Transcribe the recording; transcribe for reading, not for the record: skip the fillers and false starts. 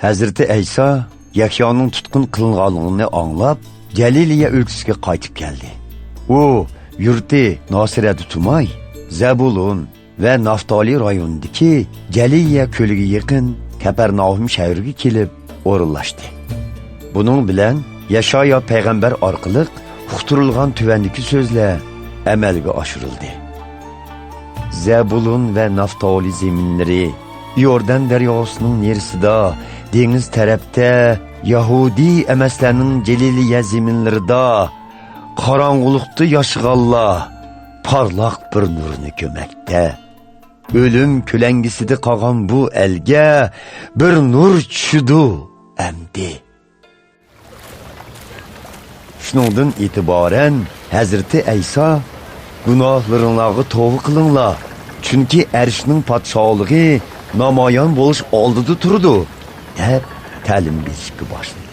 Hazreti İsa Yahyoning tutqun qilinganligini anglab, Galiliya o'lkasiga qaytib keldi. U yurti Nosiratni tumay, Zabulun va Naftali rayonidagi Galiliya ko'liga yaqin Kapernaum shahriga kelib o'rinlashdi. Buning bilan Yashaya payg'ambar orqali uqtirilgan tuvandagi so'zlar amalga oshirildi. Zabulun va Naftali zeminlari Yordan daryosining nerisida, dengiz tarafda, Yahudi emaslarning Galiliya zeminlarida qorong'ulikda yashaganlar parlaq bir nurni ko'makda. O'lim ko'langisida qolgan bu elga bir nur tushdi amdi. Shundan e'tiboran Hazrati İsa gunohlaringlarga tavba qilinglar, chunki arshning podshohligi namoyon bo'lish oldida turdi deb ta'lim berishga boshladi.